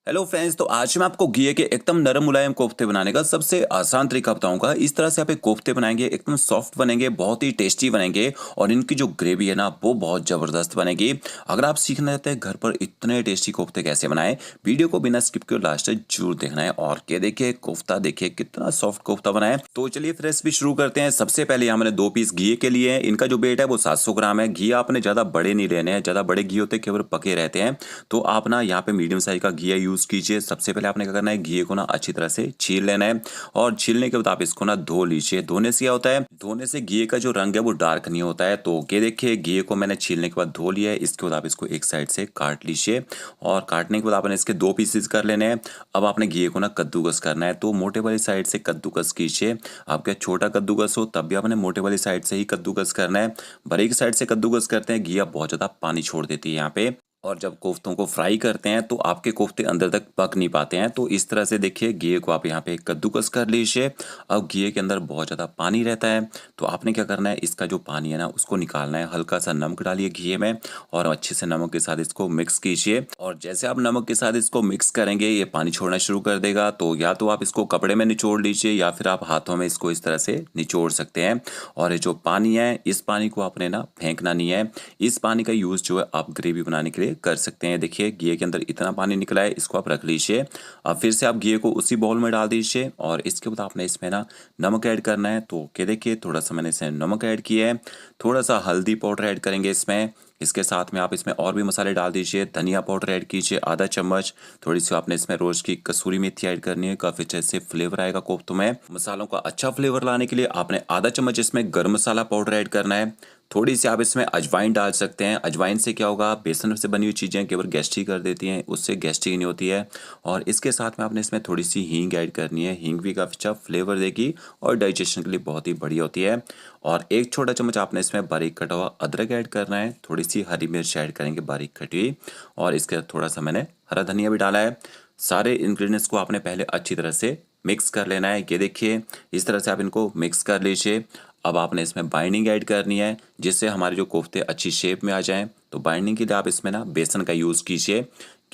Hello friends, तो आज मैं आपको घिये के एकदम नरम मुलायम कोफ्ते बनाने का सबसे आसान तरीका बताऊंगा। इस तरह से आप एक कोफ्ते बनाएंगे, एकदम सॉफ्ट बनेंगे, बहुत ही टेस्टी बनेंगे और इनकी जो ग्रेवी है ना वो बहुत ज़बरदस्त बनेगी। अगर आप सीखना चाहते हैं घर पर इतने टेस्टी कोफ्ते कैसे बनाएं, वीडियो को बिना स्किप किए लास्ट तक जरूर देखना है। और ये देखिए कोफ्ता, देखिए कितना सॉफ्ट कोफ्ता बनाए। तो चलिए फिर रेसिपी शुरू करते हैं। सबसे पहले यहाँ मैंने 2 पीस घी के लिए, इनका जो वेट है वो 700 ग्राम है। घी आपने ज़्यादा बड़े नहीं लेने हैं, ज़्यादा बड़े घी होते केवल पके रहते हैं। तो आप ना यहाँ पे मीडियम साइज का घी यूज़ कीजिए। सबसे पहले आपने क्या करना है, घी को ना अच्छी तरह से छील लेना है और छीलने के बाद आप इसको ना धो लीजिए। धोने से क्या होता है, धोने से घी का जो रंग है वो डार्क नहीं होता है। तो ये देखिए घी को मैंने छीलने के बाद धो लिया है। इसके बाद आप इसको एक साइड से काट लीजिए और काटने के बाद आपने इसके 2 पीसेस कर लेने हैं। अब आपने घी को ना कद्दूकस करना है, तो मोटे वाली साइड से कद्दूकस कीजिए। आपका छोटा कद्दूकस हो तब भी आपने मोटे वाली साइड से ही कद्दूकस करना है। बारीक साइड से कद्दूकस करते हैं, घी बहुत ज़्यादा पानी छोड़ देती है यहाँ पे। और जब कोफ्तों को फ्राई करते हैं तो आपके कोफ्ते अंदर तक पक नहीं पाते हैं। तो इस तरह से देखिए घी को आप यहाँ पे कद्दूकस कर लीजिए। अब घी के अंदर बहुत ज़्यादा पानी रहता है, तो आपने क्या करना है, इसका जो पानी है ना उसको निकालना है। हल्का सा नमक डालिए घी में और अच्छे से नमक के साथ इसको मिक्स कीजिए। और जैसे आप नमक के साथ इसको मिक्स करेंगे ये पानी छोड़ना शुरू कर देगा। तो या तो आप इसको कपड़े में निचोड़ लीजिए या फिर आप हाथों में इसको इस तरह से निचोड़ सकते हैं। और ये जो पानी है इस पानी को आपने ना फेंकना नहीं है। इस पानी का यूज़ जो है आप ग्रेवी बनाने के लिए कर सकते हैं। देखिए घी के अंदर इतना पानी निकला है, इसको आप रख लीजिए। अब फिर से आप घी को उसी बाउल में डाल दीजिए और इसके बाद आपने इसमें ना नमक ऐड करना है। तो क्या देखिए थोड़ा सा मैंने इसमें नमक ऐड किया है, थोड़ा सा हल्दी पाउडर ऐड करेंगे इसमें। इसके साथ में आप इसमें और भी मसाले डाल दीजिए। धनिया पाउडर ऐड कीजिए आधा चम्मच। थोड़ी सी आपने इसमें रोज की कसूरी मेथी ऐड करनी है, काफ़ी अच्छे से फ्लेवर आएगा कोफ्तों में। मसालों का अच्छा फ्लेवर लाने के लिए आपने आधा चम्मच इसमें गर्म मसाला पाउडर ऐड करना है। थोड़ी सी आप इसमें अजवाइन डाल सकते हैं। अजवाइन से क्या होगा, बेसन से बनी हुई चीज़ें केवल गैस्ट्रिक कर देती हैं, उससे गैस्ट्रिक नहीं होती है। और इसके साथ में आपने इसमें थोड़ी सी हींग ऐड करनी है। हींग भी काफ़ी अच्छा फ्लेवर देगी और डाइजेशन के लिए बहुत ही बढ़िया होती है। और एक छोटा चम्मच आपने इसमें बारीक कटा हुआ अदरक ऐड करना है। थोड़ी सी हरी मिर्च ऐड करेंगे बारीक कटी हुई और इसके साथ थोड़ा सा मैंने हरा धनिया भी डाला है। सारे इंग्रेडिएंट्स को आपने पहले अच्छी तरह से मिक्स कर लेना है। ये देखिए इस तरह से आप इनको मिक्स कर लीजिए। अब आपने इसमें बाइंडिंग ऐड करनी है जिससे हमारे जो कोफ्ते अच्छी शेप में आ जाएं। तो बाइंडिंग के लिए आप इसमें ना बेसन का यूज़ कीजिए।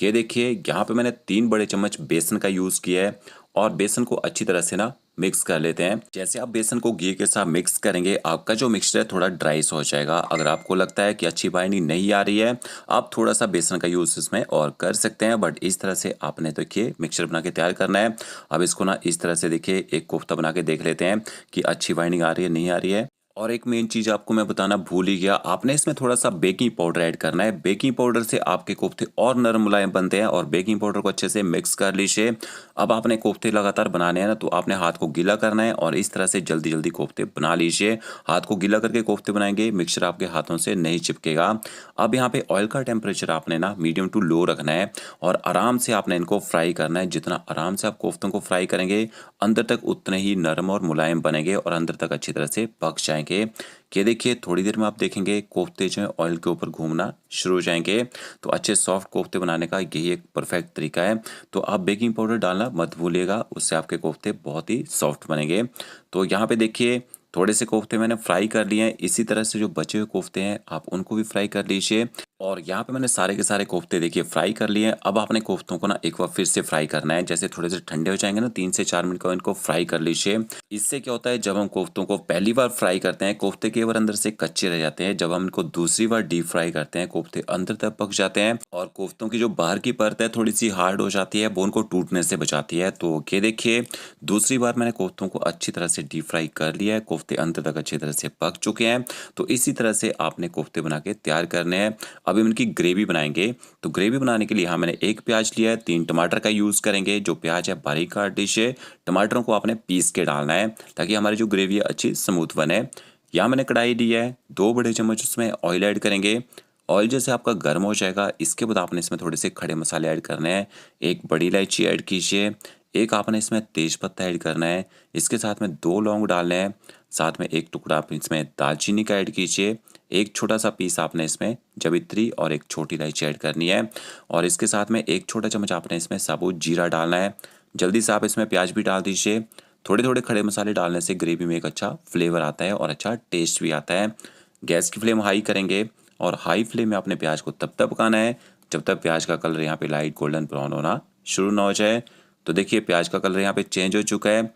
ये देखिए यहाँ पे मैंने 3 बड़े चम्मच बेसन का यूज़ किया है और बेसन को अच्छी तरह से ना मिक्स कर लेते हैं। जैसे आप बेसन को घी के साथ मिक्स करेंगे आपका जो मिक्सचर है थोड़ा ड्राई सा हो जाएगा। अगर आपको लगता है कि अच्छी बाइंडिंग नहीं आ रही है, आप थोड़ा सा बेसन का यूज़ इसमें और कर सकते हैं, बट इस तरह से आपने देखिए मिक्सचर बना के तैयार करना है। अब इसको ना इस तरह से देखिए एक कोफ्ता बना के देख लेते हैं कि अच्छी बाइंडिंग आ रही है नहीं आ रही है। और एक मेन चीज़ आपको मैं बताना भूल ही गया, आपने इसमें थोड़ा सा बेकिंग पाउडर ऐड करना है। बेकिंग पाउडर से आपके कोफ्ते और नरम मुलायम बनते हैं। और बेकिंग पाउडर को अच्छे से मिक्स कर लीजिए। अब आपने कोफ्ते लगातार बनाने हैं ना, तो आपने हाथ को गीला करना है और इस तरह से जल्दी जल्दी कोफ्ते बना लीजिए। हाथ को गीला करके कोफ्ते बनाएंगे, मिक्सचर आपके हाथों से नहीं चिपकेगा। अब यहाँ पे ऑयल का टेम्परेचर आपने ना मीडियम टू लो रखना है और आराम से आपने इनको फ्राई करना है। जितना आराम से आप कोफ्तों को फ्राई करेंगे अंदर तक उतने ही नरम और मुलायम बनेंगे और अंदर तक अच्छी तरह से पक जाएंगे। कि देखिए थोड़ी देर में आप देखेंगे कोफ्ते जो है ऑयल के ऊपर घूमना शुरू हो जाएंगे। तो अच्छे सॉफ्ट कोफ्ते बनाने का यही एक परफेक्ट तरीका है। तो आप बेकिंग पाउडर डालना मत भूलिएगा, उससे आपके कोफ्ते बहुत ही सॉफ्ट बनेंगे। तो यहाँ पे देखिए थोड़े से कोफ्ते मैंने फ्राई कर लिए हैं। इसी तरह से जो बचे हुए कोफ्ते हैं आप उनको भी फ्राई कर लीजिए। और यहाँ पे मैंने सारे के सारे कोफ्ते देखिए फ्राई कर लिए हैं। अब आपने कोफ्तों को ना एक बार फिर से फ्राई करना है। जैसे थोड़े से ठंडे हो जाएंगे ना, 3 से 4 मिनट का इनको फ्राई कर लीजिए। इससे क्या होता है, जब हम कोफ्तों को पहली बार फ्राई करते हैं कोफ्ते के बार अंदर से कच्चे रह जाते हैं। जब हम इनको दूसरी बार डीप फ्राई करते हैं कोफ्ते अंदर तक पक जाते हैं और कोफ्तों की जो बाहर की परत है थोड़ी सी हार्ड हो जाती है, वो उनको टूटने से बचाती है। तो ये देखिए दूसरी बार मैंने कोफ्तों को अच्छी तरह से डीप फ्राई कर लिया है, कोफ्ते अंदर तक अच्छी तरह से पक चुके हैं। तो इसी तरह से आपने कोफ्ते बना के तैयार करने हैं। अब इनकी ग्रेवी बनाएंगे। तो ग्रेवी बनाने के लिए यहाँ मैंने 1 प्याज लिया है, 3 टमाटर का यूज़ करेंगे। जो प्याज है बारीक काट दीजिए, टमाटरों को आपने पीस के डालना है ताकि हमारी जो ग्रेवी है अच्छी स्मूथ बने। यहाँ मैंने कढ़ाई ली है, 2 बड़े चम्मच उसमें ऑयल ऐड करेंगे। ऑयल जैसे आपका गर्म हो जाएगा इसके बाद आपने इसमें थोड़े से खड़े मसाले ऐड करने हैं। 1 बड़ी इलायची ऐड कीजिए, एक आपने इसमें तेज पत्ता ऐड करना है। इसके साथ में 2 लौंग डालने हैं, साथ में 1 टुकड़ा आप इसमें दालचीनी का ऐड कीजिए। एक छोटा सा पीस आपने इसमें जवित्री और 1 छोटी इलायची ऐड करनी है। और इसके साथ में 1 छोटा चम्मच आपने इसमें साबुत जीरा डालना है। जल्दी से आप इसमें प्याज भी डाल दीजिए। थोड़े थोड़े खड़े मसाले डालने से ग्रेवी में एक अच्छा फ्लेवर आता है और अच्छा टेस्ट भी आता है। गैस की फ्लेम हाई करेंगे और हाई फ्लेम में अपने प्याज को तब तक पकाना है जब तक प्याज का कलर यहाँ पे लाइट गोल्डन ब्राउन होना शुरू ना हो जाए। तो देखिए प्याज का कलर यहाँ पे चेंज हो चुका है।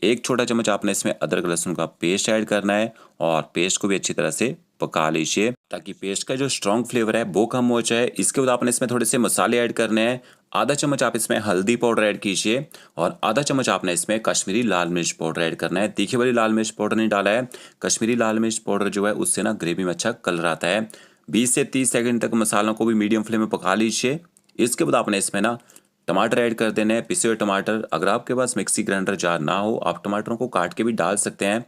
एक छोटा चम्मच आपने इसमें अदरक लहसुन का पेस्ट ऐड करना है और पेस्ट को भी अच्छी तरह से पका लीजिए ताकि पेस्ट का जो स्ट्रॉन्ग फ्लेवर है वो कम हो जाए। इसके बाद आपने इसमें थोड़े से मसाले ऐड करने हैं। आधा चम्मच आप इसमें हल्दी पाउडर ऐड कीजिए और आधा चम्मच आपने इसमें कश्मीरी लाल मिर्च पाउडर ऐड करना है। तीखी वाली लाल मिर्च पाउडर नहीं डाला है। कश्मीरी लाल मिर्च पाउडर जो है उससे ना ग्रेवी में अच्छा कलर आता है। 20 से 30 सेकंड तक मसालों को भी मीडियम फ्लेम में पका लीजिए। इसके बाद आपने इसमें ना टमाटर ऐड कर देने हैं, पिसे हुए टमाटर। अगर आपके पास मिक्सी ग्राइंडर जार ना हो आप टमाटरों को काट के भी डाल सकते हैं।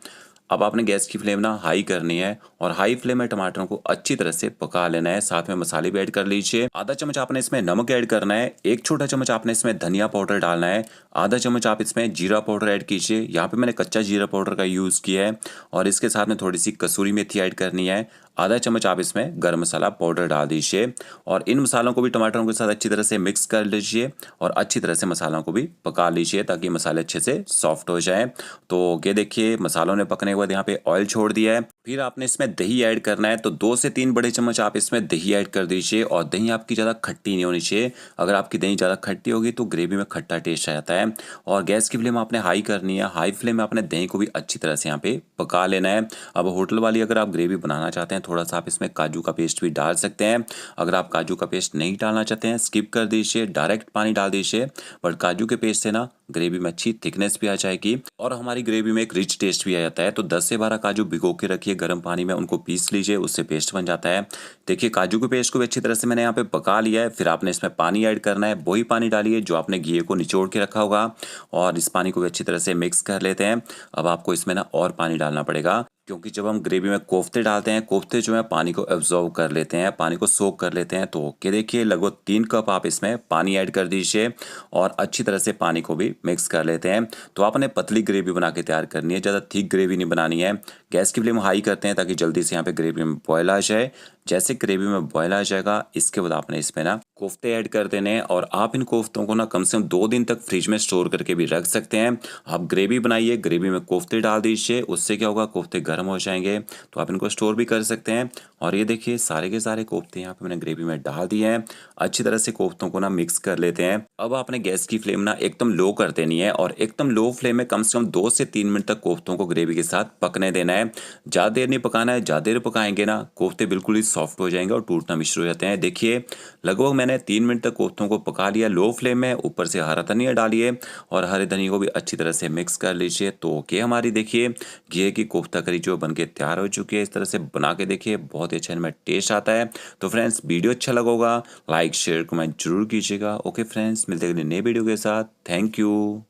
अब आपने गैस की फ्लेम ना हाई करनी है और हाई फ्लेम में टमाटरों को अच्छी तरह से पका लेना है। साथ में मसाले भी ऐड कर लीजिए। आधा चम्मच आपने इसमें नमक ऐड करना है। एक छोटा चम्मच आपने इसमें धनिया पाउडर डालना है। आधा चम्मच आप इसमें जीरा पाउडर ऐड कीजिए। यहाँ पे मैंने कच्चा जीरा पाउडर का यूज़ किया है और इसके साथ में थोड़ी सी कसूरी मेथी ऐड करनी है। आधा चम्मच आप इसमें गरम मसाला पाउडर डाल दीजिए और इन मसालों को भी टमाटरों के साथ अच्छी तरह से मिक्स कर लीजिए और अच्छी तरह से मसालों को भी पका लीजिए ताकि मसाले अच्छे से सॉफ्ट हो जाए। तो ये देखिए मसालों ने पकने के बाद यहाँ पे ऑयल छोड़ दिया है। फिर आपने इसमें दही ऐड करना है। तो 2 से 3 बड़े चम्मच आप इसमें दही ऐड कर दीजिए और दही आपकी ज़्यादा खट्टी नहीं होनी चाहिए। अगर आपकी दही ज़्यादा खट्टी होगी तो ग्रेवी में खट्टा टेस्ट आ जाता है। और गैस की फ्लेम आपने हाई करनी है। हाई फ्लेम में आपने दही को भी अच्छी तरह से यहाँ पे पका लेना है। अब होटल वाली अगर आप ग्रेवी बनाना चाहते हैं थोड़ा सा आप इसमें काजू का पेस्ट भी डाल सकते हैं। अगर आप काजू का पेस्ट नहीं डालना चाहते हैं स्किप कर दीजिए, डायरेक्ट पानी डाल दीजिए। बट काजू के पेस्ट से ना ग्रेवी में अच्छी थिकनेस भी आ जाएगी और हमारी ग्रेवी में एक रिच टेस्ट भी आ जाता है। तो 10 से 12 काजू भिगो के रखिए गर्म पानी में, उनको पीस लीजिए, उससे पेस्ट बन जाता है। देखिए काजू के पेस्ट को भी अच्छी तरह से मैंने यहाँ पे पका लिया है। फिर आपने इसमें पानी ऐड करना है। वही पानी डालिए जो आपने घी को निचोड़ के रखा होगा और इस पानी को भी अच्छी तरह से मिक्स कर लेते हैं। अब आपको इसमें ना और पानी डालना पड़ेगा क्योंकि जब हम ग्रेवी में कोफ्ते डालते हैं कोफ्ते जो है पानी को एब्जॉर्व कर लेते हैं, पानी को सोक कर लेते हैं। तो ओके देखिए लगभग 3 कप आप इसमें पानी ऐड कर दीजिए और अच्छी तरह से पानी को भी मिक्स कर लेते हैं। तो आपने पतली ग्रेवी बना के तैयार करनी है, ज़्यादा थिक ग्रेवी नहीं बनानी है। गैस की फ्लेम हाई करते हैं ताकि जल्दी से यहाँ पे ग्रेवी में बॉयल आ जाए। जैसे ग्रेवी में बॉयल आ जाएगा इसके बाद आपने इसमें ना कोफ्ते ऐड कर देने हैं और आप इन कोफ्तों को ना कम से कम 2 दिन तक फ्रिज में स्टोर करके भी रख सकते हैं। आप ग्रेवी बनाइए, ग्रेवी में कोफ्ते डाल दीजिए, उससे क्या होगा कोफ्ते गर्म हो जाएंगे तो आप इनको स्टोर भी कर सकते हैं। और ये देखिए सारे के सारे कोफ्ते यहाँ पे मैंने ग्रेवी में डाल दिए हैं। अच्छी तरह से कोफ्तों को ना मिक्स कर लेते हैं। अब आपने गैस की फ्लेम ना एकदम लो कर देनी है और एकदम लो फ्लेम में कम से कम 2 से 3 मिनट तक कोफ्तों को ग्रेवी के साथ पकने देना है। ज़्यादा देर नहीं पकाना है, ज़्यादा देर पकाएंगे ना कोफ्ते बिल्कुल ही सॉफ्ट हो जाएंगे और टूटना भी शुरू हो जाते हैं। देखिए लगभग मैंने 3 मिनट तक कोफ्तों को पका लिया लो फ्लेम में। ऊपर से हरा धनिया डालिए और हरे धनिया को भी अच्छी तरह से मिक्स कर लीजिए। तो ओके हमारी देखिए घी की कोफ्ता करी जो बनके तैयार हो चुकी है। इस तरह से बना के देखिए बहुत ही अच्छा इनमें टेस्ट आता है। तो फ्रेंड्स वीडियो अच्छा लगा होगा लाइक शेयर कमेंट जरूर कीजिएगा। ओके फ्रेंड्स मिलते हैं अगली नई वीडियो के साथ। Thank you.